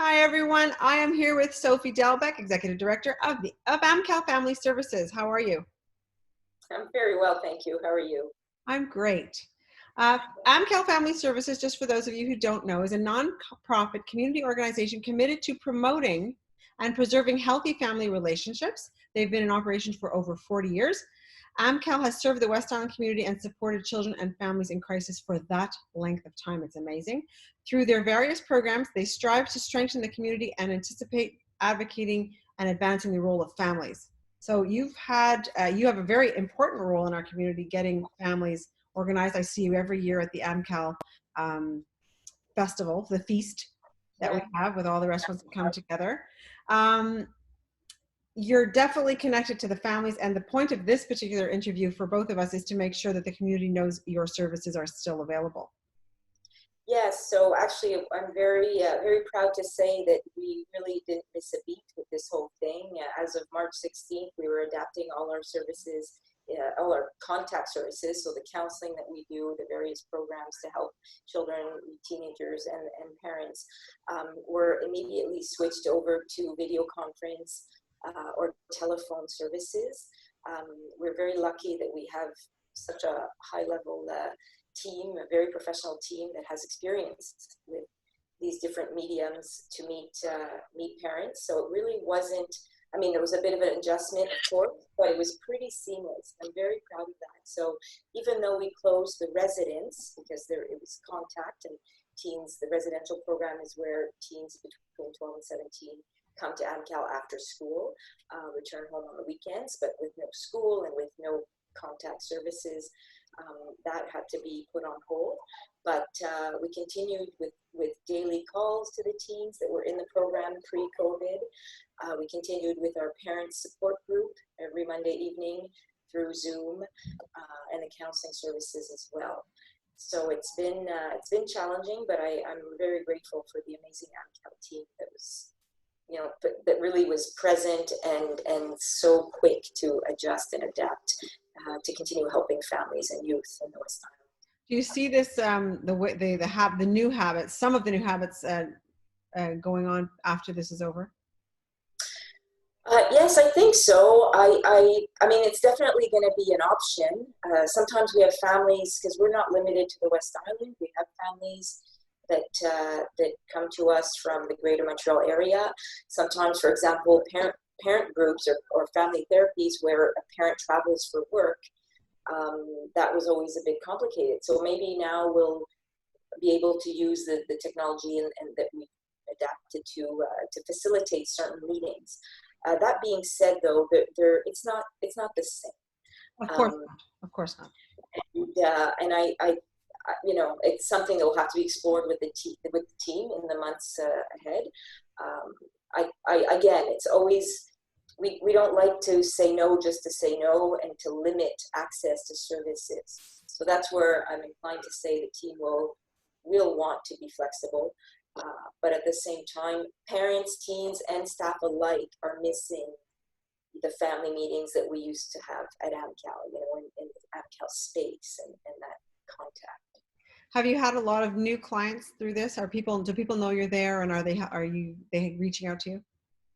Hi, everyone. I am here with Sophie Dalbec, Executive Director of AMCAL Family Services. How are you? I'm very well, thank you. How are you? I'm great. AMCAL Family Services, just for those of you who don't know, is a nonprofit community organization committed to promoting and preserving healthy family relationships. They've been in operation for over 40 years. AMCAL has served the West Island community and supported children and families in crisis for that length of time. It's amazing. Through their various programs, they strive to strengthen the community and anticipate advocating and advancing the role of families. So you have a very important role in our community, getting families organized. I see you every year at the AMCAL festival, the feast that we have with all the restaurants that come together. You're definitely connected to the families, and the point of this particular interview for both of us is to make sure that the community knows your services are still available. Yes, so actually I'm very proud to say that we really didn't miss a beat with this whole thing. As of March 16th, we were adapting all our services, all our contact services, so the counseling that we do, the various programs to help children, teenagers, and parents were immediately switched over to video conference or telephone services. We're very lucky that we have such a high-level team, a very professional team that has experience with these different mediums to meet parents. So it really wasn't, I mean, there was a bit of an adjustment, of course, but it was pretty seamless. I'm very proud of that. So even though we closed the residence, because it was contact and teens, the residential program is where teens between 12 and 17 come to AMCAL after school, return home on the weekends, but with no school and with no contact services, that had to be put on hold. But we continued with daily calls to the teens that were in the program pre-COVID. We continued with our parents support group every Monday evening through Zoom, and the counseling services as well. So it's been challenging, but I'm very grateful for the amazing AMCAL team that was, that really was present and so quick to adjust and adapt to continue helping families and youth in the West Island. Do you see this, the new habits, some of the new habits going on after this is over? Yes, I think so. I mean, it's definitely going to be an option. Sometimes we have families, because we're not limited to the West Island. We have families that come to us from the Greater Montreal area. Sometimes, for example, parent groups or family therapies where a parent travels for work, that was always a bit complicated. So maybe now we'll be able to use the technology and that we adapted to facilitate certain meetings. That being said, though, it's not the same. Of course not. Of course not. And I it's something that will have to be explored with the team in the months ahead. Again, it's always, we don't like to say no just to say no and to limit access to services. So that's where I'm inclined to say the team will want to be flexible. But at the same time, parents, teens, and staff alike are missing the family meetings that we used to have at AMCAL, in the AMCAL space and that contact. Have you had a lot of new clients through this? Do people know you're there, and are they reaching out to you?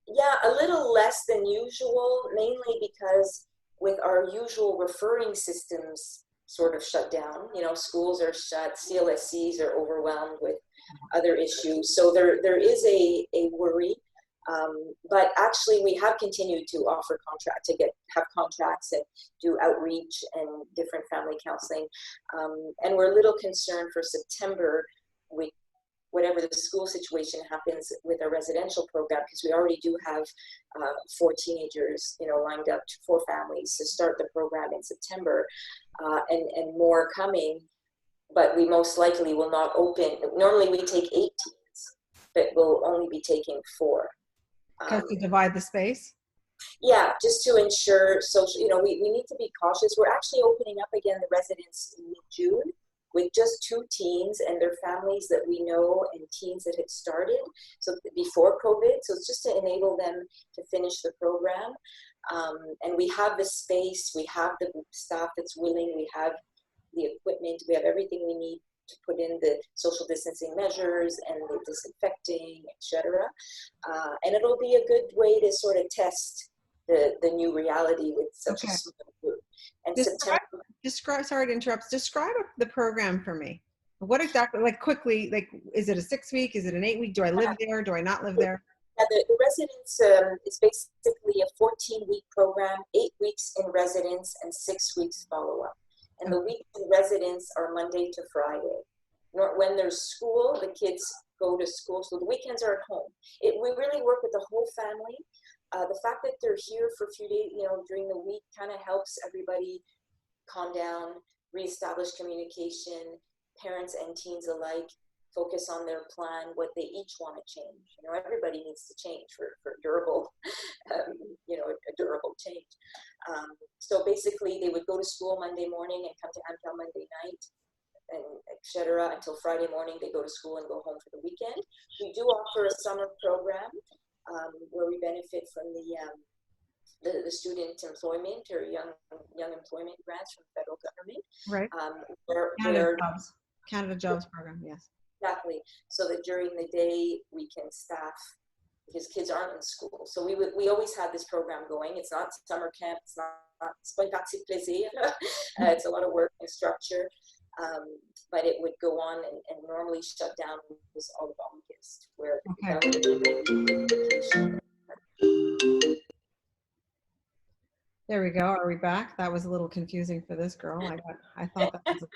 Yeah, a little less than usual, mainly because with our usual referring systems sort of shut down, schools are shut, CLSCs are overwhelmed with other issues. So there is a worry, but actually we have continued to offer have contracts and do outreach and different family counseling. And we're a little concerned for September with whatever the school situation happens with our residential program, because we already do have 4 teenagers, lined up for families to start the program in September, and more coming, but we most likely will not open. Normally we take 8 teens, but we'll only be taking 4. Because to divide the space? Yeah, just to ensure social, we need to be cautious. We're actually opening up again the residence in June with just 2 teens and their families that we know and teens that had started before COVID. So it's just to enable them to finish the program. And we have the space, we have the staff that's willing, we have the equipment, we have everything we need to put in the social distancing measures and the disinfecting, etc. And it'll be a good way to sort of test the new reality with such a small group. And Sorry to interrupt. Describe the program for me. What exactly, like quickly, like, is it a 6-week? Is it an 8-week? Do I live there? Do I not live there? Yeah, the residence is basically a 14-week program, 8 weeks in residence and 6 weeks follow-up. And the weeks in residence are Monday to Friday. When there's school, the kids go to school, so the weekends are at home. We really work with the whole family. The fact that they're here for a few days, during the week kind of helps everybody calm down, reestablish communication, parents and teens alike focus on their plan, what they each want to change. Everybody needs to change for durable, a durable change. So basically they would go to school Monday morning and come to AMCAL Monday night, and etc. until Friday morning. They go to school and go home for the weekend. We do offer a summer program where we benefit from the student employment or young employment grants from the federal government. Right. Canada Jobs Program, yes. Exactly. So that during the day we can staff, because kids aren't in school. So we always have this program going. It's not summer camp. It's pas une partie de plaisir. It's a lot of work and structure. But it would go on and normally shut down with all of August, where There we go. Are we back? That was a little confusing for this girl. I thought that was a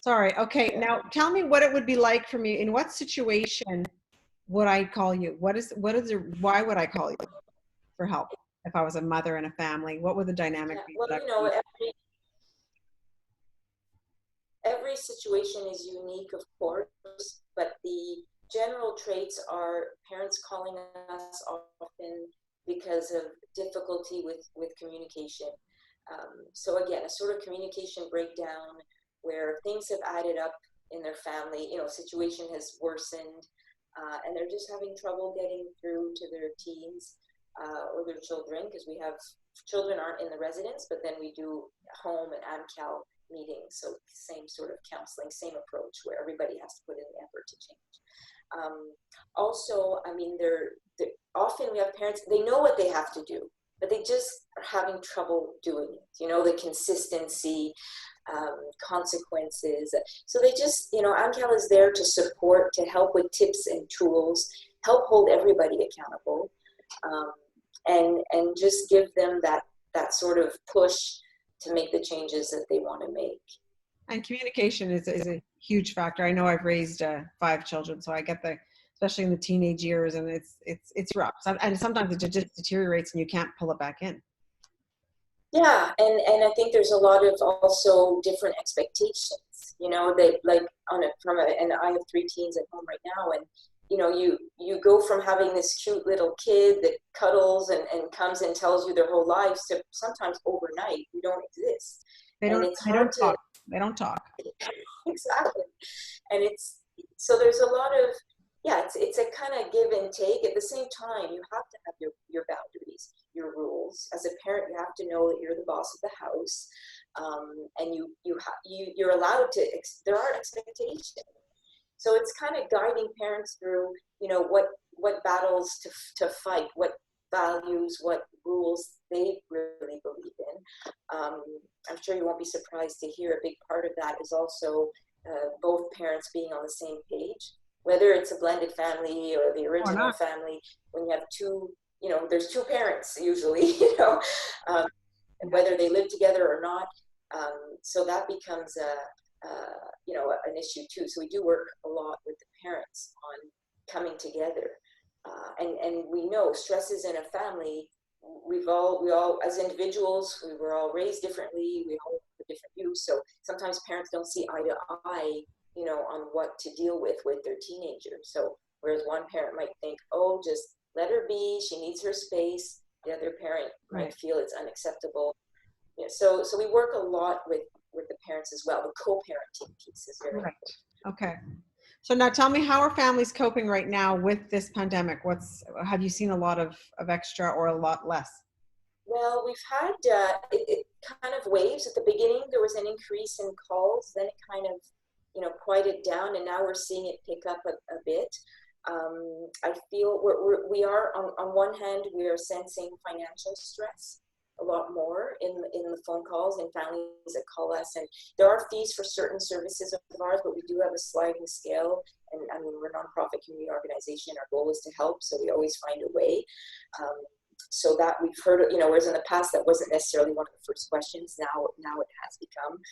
Sorry. Okay. Now tell me what it would be like for me. In what situation would I call you? Why would I call you for help if I was a mother in a family? What would the dynamic be? Well, every situation is unique, of course, but the general traits are parents calling us often because of difficulty with communication. So again, a sort of communication breakdown where things have added up in their family, situation has worsened, and they're just having trouble getting through to their teens or their children, because we have children aren't in the residence, but then we do home and AMCAL meetings, so same sort of counseling, same approach where everybody has to put in the effort to change. Also, often we have parents, they know what they have to do, but they just are having trouble doing it, the consistency, consequences. So they just, AMCAL is there to support, to help with tips and tools, help hold everybody accountable, and just give them that sort of push to make the changes that they want to make. And communication is a huge factor. I know I've raised 5 children, so I get especially in the teenage years, and it's rough. And sometimes it just deteriorates and you can't pull it back in. Yeah, and I think there's a lot of also different expectations, that and I have 3 teens at home right now, and you go from having this cute little kid that cuddles and comes and tells you their whole lives to sometimes overnight you don't exist. They don't talk. Exactly. And so there's a lot of, it's a kind of give and take. At the same time, you have to have your boundaries, your rules. As a parent, you have to know that you're the boss of the house, and you're allowed to. There are expectations. So it's kind of guiding parents through, what battles to fight, what values, what rules they really believe in. I'm sure you won't be surprised to hear a big part of that is also both parents being on the same page, whether it's a blended family or the original family. When you have two, there's 2 parents usually, and whether they live together or not. So that becomes an issue too. So we do work a lot with the parents on coming together, and we know stresses in a family. We all as individuals, we were all raised differently. We all have different views. So sometimes parents don't see eye to eye, on what to deal with their teenager. So whereas one parent might think, oh, just let her be, she needs her space. The other parent might feel it's unacceptable. So we work a lot with the parents as well. The co-parenting piece is very important. Okay. So now tell me, how are families coping right now with this pandemic? Have you seen a lot of extra or a lot less? Well, we've had it kind of waves. At the beginning, there was an increase in calls. Then it kind of quieted down, and now we're seeing it pick up a bit. I feel we are on one hand, we are sensing financial stress a lot more in the phone calls and families that call us. And there are fees for certain services of ours, but we do have a sliding scale. And I mean, we're a nonprofit community organization. Our goal is to help, so we always find a way. So that we've heard, whereas in the past that wasn't necessarily one of the first questions. Now it has become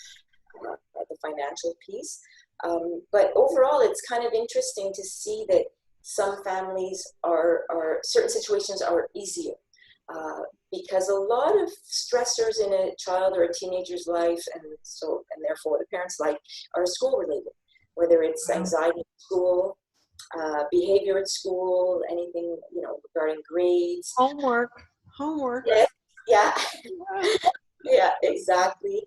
the financial piece. But overall, it's kind of interesting to see that some families certain situations are easier. Because a lot of stressors in a child or a teenager's life, and therefore the parent's life, are school related, whether it's anxiety at school, behavior at school, anything, regarding grades. Homework. Yeah, yeah, exactly.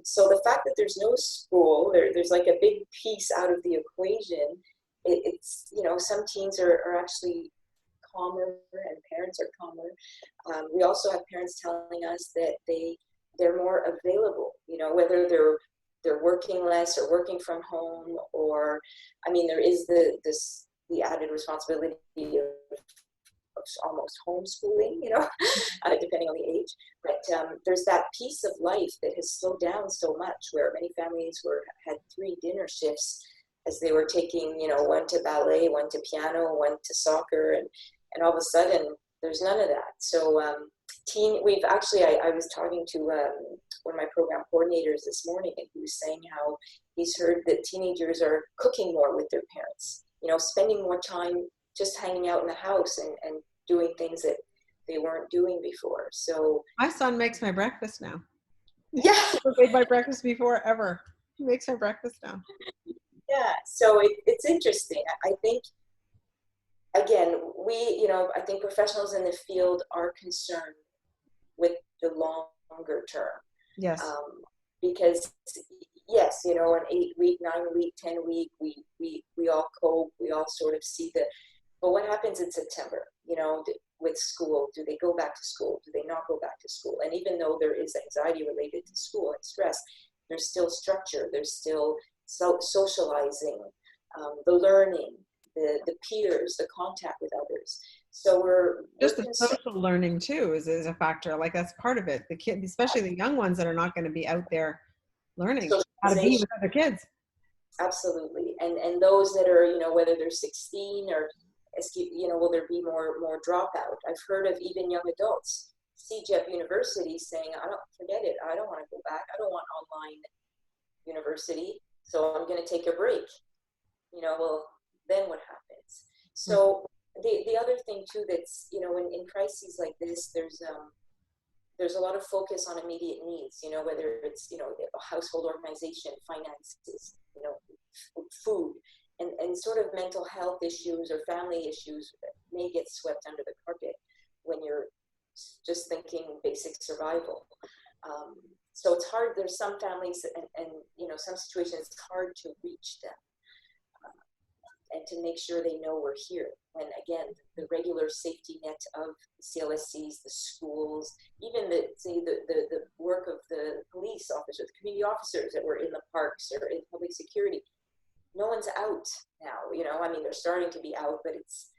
So the fact that there's no school, there's like a big piece out of the equation. It's, some teens are actually calmer, and parents are calmer. We also have parents telling us that they're more available, whether they're working less or working from home, or, I mean, there is the added responsibility of almost homeschooling, depending on the age. But there's that piece of life that has slowed down so much, where many families had 3 dinner shifts as they were taking, one to ballet, one to piano, one to soccer, and all of a sudden there's none of that. So we've actually, I was talking to one of my program coordinators this morning, and he was saying how he's heard that teenagers are cooking more with their parents, spending more time just hanging out in the house and doing things that they weren't doing before. So My son makes my breakfast now. Yeah. He never made my breakfast before, ever. He makes my breakfast now. Yeah, so it's interesting. I think, again, I think professionals in the field are concerned with the longer term. Yes. Because, yes, an 8-week, 9-week, 10-week, we all cope, we all sort of see but what happens in September, with school? Do they go back to school? Do they not go back to school? And even though there is anxiety related to school and stress, there's still structure, there's still socializing, the learning, the peers, the contact with others. So we're just the social learning too is a factor. Like, that's part of it. The kids, especially the young ones that are not going to be out there learning how to be with other kids. Absolutely. And those that are, whether they're 16 or, will there be more dropout? I've heard of even young adults, CJEP University, saying, forget it. I don't want to go back. I don't want online university. So I'm going to take a break. Well, then what happens? So the other thing too, that's, in crises like this, there's a lot of focus on immediate needs, whether it's, a household organization, finances, food, and sort of mental health issues or family issues that may get swept under the carpet when you're just thinking basic survival. So it's hard. There's some families and some situations, it's hard to reach them and to make sure they know we're here. And again, the regular safety net of the CLSCs, the schools, even the work of the police officers, the community officers that were in the parks or in public security, no one's out now. I mean, they're starting to be out, but it's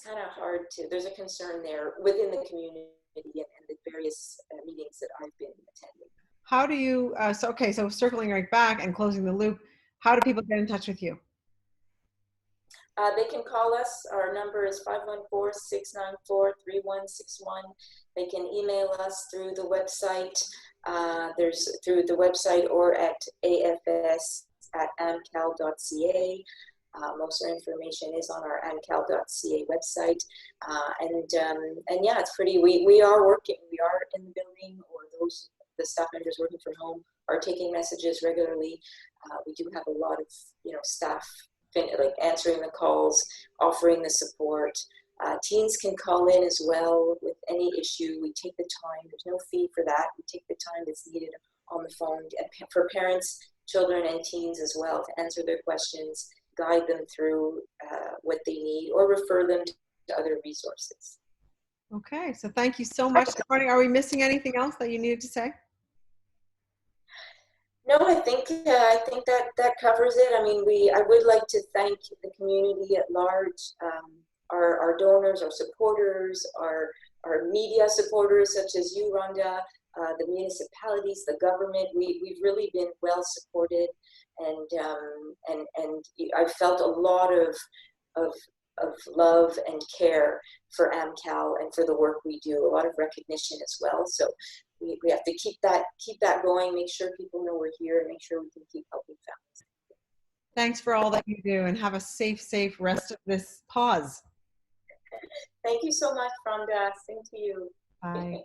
kind of hard to. There's a concern there within the community and the various meetings that I've been attending. How do you, so circling right back and closing the loop, how do people get in touch with you? They can call us. Our number is 514-694-3161. They can email us through the website. There's through the website or at afs@amcal.ca. Most of our information is on our amcal.ca website. And yeah, it's pretty, we are working, we are in the building, or the staff members working from home are taking messages regularly. We do have a lot of, staff like answering the calls, offering the support. Teens can call in as well with any issue. We take the time, there's no fee for that. We take the time that's needed on the phone for parents, children, and teens as well to answer their questions, guide them through what they need, or refer them to other resources. Okay, so thank you so much. Are we missing anything else that you needed to say? No, I think that covers it. I mean, I would like to thank the community at large, our donors, our supporters, our media supporters such as you, Rhonda, the municipalities, the government. We've really been well supported, and I felt a lot of of love and care for AMCAL and for the work we do. A lot of recognition as well. So we have to keep that going. Make sure people know we're here, and make sure we can keep helping families. Thanks for all that you do, and have a safe rest of this pause. Thank you so much, Rhonda. Same to you. Bye.